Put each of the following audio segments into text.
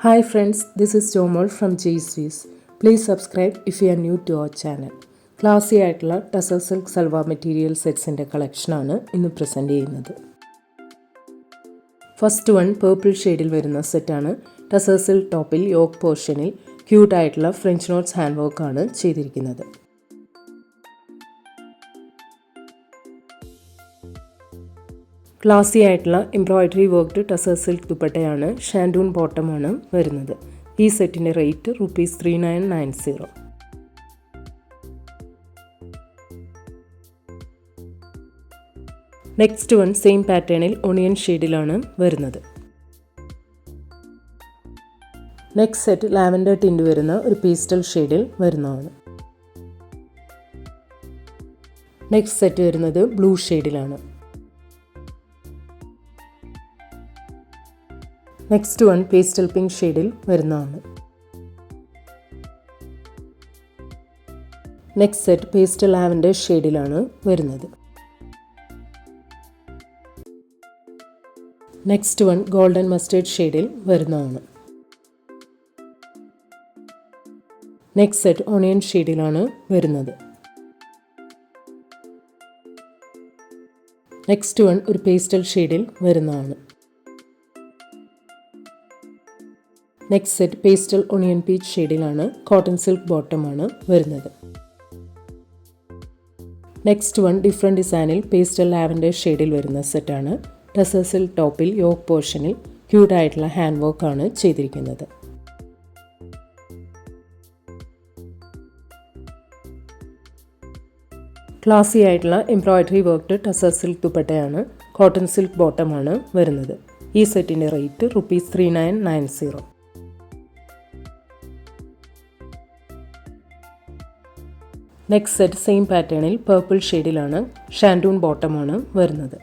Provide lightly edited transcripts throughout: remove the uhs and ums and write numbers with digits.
Hi friends, this is Jomol from G-Swiss. Please subscribe if you are new to our channel. ക്ലാസി ആയിട്ടുള്ള tussar silk salwar material സെറ്റ്സിൻ്റെ കളക്ഷനാണ് ഇന്ന് present ചെയ്യുന്നത്. First one purple ഷെയ്ഡിൽ വരുന്ന സെറ്റാണ്. Tussar silk ടോപ്പിൽ യോക്ക് പോർഷനിൽ ക്യൂട്ടായിട്ടുള്ള ഫ്രഞ്ച് നോട്ട്സ് ഹാൻഡ് വർക്കാണ് ചെയ്തിരിക്കുന്നത്. ക്ലാസി ആയിട്ടുള്ള എംബ്രോയിഡറി വർക്ക്ഡ് ടസർ സിൽക്ക് ദുപ്പട്ടയാണ്. ഷാൻഡൂൺ ബോട്ടമാണ് വരുന്നത്. ഈ സെറ്റിൻ്റെ റേറ്റ് ₹3990. നെക്സ്റ്റ് വൺ സെയിം പാറ്റേണിൽ ഒണിയൻ ഷെയ്ഡിലാണ് വരുന്നത്. നെക്സ്റ്റ് സെറ്റ് ലാവൻഡർ ടിൻറ്റ് വരുന്ന ഒരു പേസ്റ്റൽ ഷെയ്ഡിൽ വരുന്നതാണ്. നെക്സ്റ്റ് സെറ്റ് വരുന്നത് ബ്ലൂ ഷെയ്ഡിലാണ്. നെക്സ്റ്റ് വൺ പേസ്റ്റൽ പിങ്ക് ഷെയ്ഡിൽ വരുന്നതാണ്. നെക്സ്റ്റ് സെറ്റ് പേസ്റ്റൽ ലാവൻഡർ ഷെയ്ഡിലാണ് വരുന്നത്. നെക്സ്റ്റ് വൺ ഗോൾഡൻ മസ്റ്റേർഡ് ഷെയ്ഡിൽ വരുന്നതാണ്. നെക്സ്റ്റ് സെറ്റ് ഓണിയൻ ഷെയ്ഡിലാണ് വരുന്നത്. നെക്സ്റ്റ് വൺ ഒരു പേസ്റ്റൽ ഷെയ്ഡിൽ വരുന്നതാണ്. Next set pastel onion peach ഷെയ്ഡിലാണ്. കോട്ടൺ സിൽക്ക് ബോട്ടമാണ് വരുന്നത്. നെക്സ്റ്റ് വൺ ഡിഫറെൻറ്റ് ഡിസൈനിൽ പേസ്റ്റൽ ലാവൻഡർ ഷെയ്ഡിൽ വരുന്ന സെറ്റാണ്. ടസർ സിൽക്ക് ടോപ്പിൽ യോക്ക് പോർഷനിൽ ക്യൂട്ടായിട്ടുള്ള ഹാൻഡ് വർക്കാണ് ചെയ്തിരിക്കുന്നത്. ക്ലാസി ആയിട്ടുള്ള എംബ്രോയിഡറി വർക്ക്ഡ് ടസർ സിൽക്ക് ദുപ്പട്ടയാണ്. കോട്ടൺ സിൽക്ക് ബോട്ടമാണ് വരുന്നത്. ഈ സെറ്റിൻ്റെ റേറ്റ് ₹3990. നെക്സ്റ്റ് സെറ്റ് സെയിം പാറ്റേണിൽ പേർപ്പിൾ ഷെയ്ഡിലാണ്. ഷാൻഡൂൺ ബോട്ടമാണ് വരുന്നത്.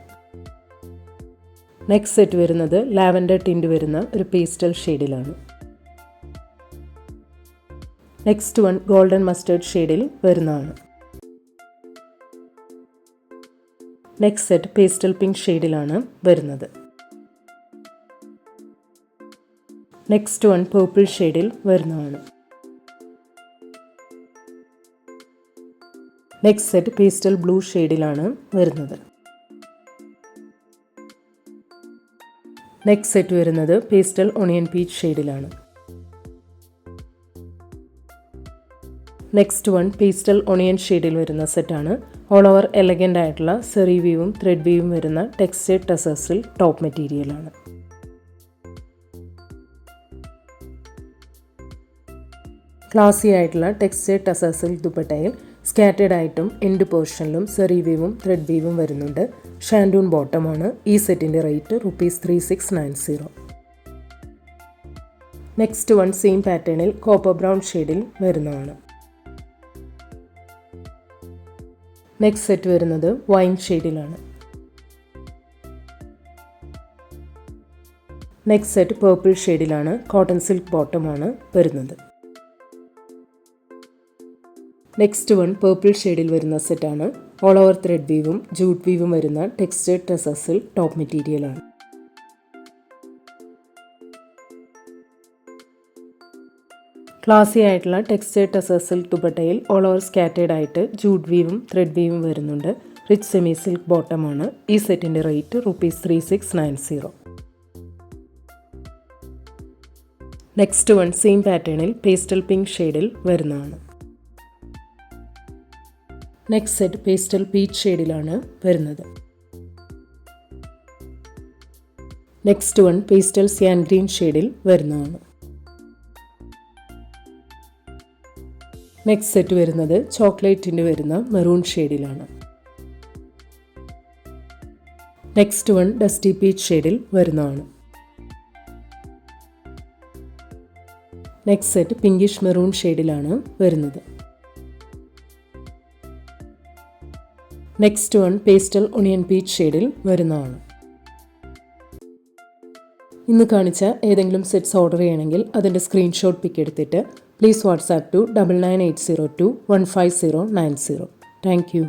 നെക്സ്റ്റ് സെറ്റ് വരുന്നത് ലാവൻഡർ ടിൻറ്റ് വരുന്ന ഒരു പേസ്റ്റൽ ഷെയ്ഡിലാണ്. നെക്സ്റ്റ് വൺ ഗോൾഡൻ മസ്റ്റേർഡ് ഷെയ്ഡിൽ വരുന്നതാണ്. നെക്സ്റ്റ് സെറ്റ് പേസ്റ്റൽ പിങ്ക് ഷെയ്ഡിലാണ് വരുന്നത്. നെക്സ്റ്റ് വൺ പേർപ്പിൾ ഷെയ്ഡിൽ വരുന്നതാണ്. നെക്സ്റ്റ് സെറ്റ് പേസ്റ്റൽ ബ്ലൂ ഷെയ്ഡിലാണ് വരുന്നത്. നെക്സ്റ്റ് സെറ്റ് വരുന്നത് പേസ്റ്റൽ ഒണിയൻ പീച്ച് ഷെയ്ഡിലാണ്. നെക്സ്റ്റ് വൺ പേസ്റ്റൽ ഒണിയൻ ഷെയ്ഡിൽ വരുന്ന സെറ്റാണ്. ഓൾ ഓവർ എലഗൻ്റ് ആയിട്ടുള്ള സെറി വീവും ത്രെഡ് വീവും വരുന്ന ടെക്സ്റ്റൈൽ ടസർ സിൽക്ക് ടോപ്പ് മെറ്റീരിയലാണ്. ക്ലാസി ആയിട്ടുള്ള ടെക്സ്റ്റൈൽ ടസർ സിൽക്ക് ദുപ്പട്ടയിൽ സ്കാറ്റേഡ് ആയിട്ടും എൻഡ് പോർഷനിലും സെറി വീവും ത്രെഡ് വീവും വരുന്നുണ്ട്. ഷാൻഡൂൺ ബോട്ടമാണ്. ഈ സെറ്റിൻ്റെ റേറ്റ് ₹3690. നെക്സ്റ്റ് വൺ സെയിം പാറ്റേണിൽ കോപ്പർ ബ്രൗൺ ഷെയ്ഡിൽ വരുന്നതാണ്. നെക്സ്റ്റ് സെറ്റ് വരുന്നത് വൈൻ ഷെയ്ഡിലാണ്. നെക്സ്റ്റ് സെറ്റ് പേർപ്പിൾ ഷെയ്ഡിലാണ്. കോട്ടൺ സിൽക്ക് ബോട്ടമാണ് വരുന്നത്. നെക്സ്റ്റ് വൺ പേർപ്പിൾ ഷെയ്ഡിൽ വരുന്ന സെറ്റാണ്. ഓൾ ഓവർ ത്രെഡ് വീവും ജൂട്ട് വീവും വരുന്ന ടെക്സ്റ്റൈൽ ടസർ സിൽക്ക് ടോപ്പ് മെറ്റീരിയലാണ്. ക്ലാസി ആയിട്ടുള്ള ടെക്സ്റ്റൈൽ ടസർ സിൽക്ക് ദുപ്പട്ടയിൽ ഓൾ ഓവർ സ്കാറ്റേഡ് ആയിട്ട് ജൂട്ട് വീവും ത്രെഡ് വീവും വരുന്നുണ്ട്. റിച്ച് സെമി സിൽക്ക് ബോട്ടമാണ്. ഈ സെറ്റിൻ്റെ റേറ്റ് ₹3690. നെക്സ്റ്റ് വൺ സെയിം പാറ്റേണിൽ പേസ്റ്റൽ പിങ്ക് ഷെയ്ഡിൽ വരുന്നതാണ്. നെക്സ്റ്റ് സെറ്റ് പേസ്റ്റൽ പീച്ച് ഷെയ്ഡിലാണ് വരുന്നത്. Next one pastel cyan green ഷെയ്ഡിൽ വരുന്നതാണ്. നെക്സ്റ്റ് സെറ്റ് വരുന്നത് ചോക്ലേറ്റിൻ്റെ വരുന്ന മെറൂൺ ഷെയ്ഡിലാണ്. നെക്സ്റ്റ് വൺ ഡസ്റ്റി പീച്ച് ഷെയ്ഡിൽ വരുന്നതാണ്. നെക്സ്റ്റ് സെറ്റ് പിങ്കിഷ് മെറൂൺ ഷെയ്ഡിലാണ് വരുന്നത്. Next one pastel onion peach ഷെയ്ഡിൽ വരുന്നതാണ്. ഇന്ന് കാണിച്ച ഏതെങ്കിലും സെറ്റ്സ് ഓർഡർ ചെയ്യണമെങ്കിൽ അതിൻ്റെ സ്ക്രീൻഷോട്ട് പിക്ക് എടുത്തിട്ട് please WhatsApp to 9980215090. Thank U.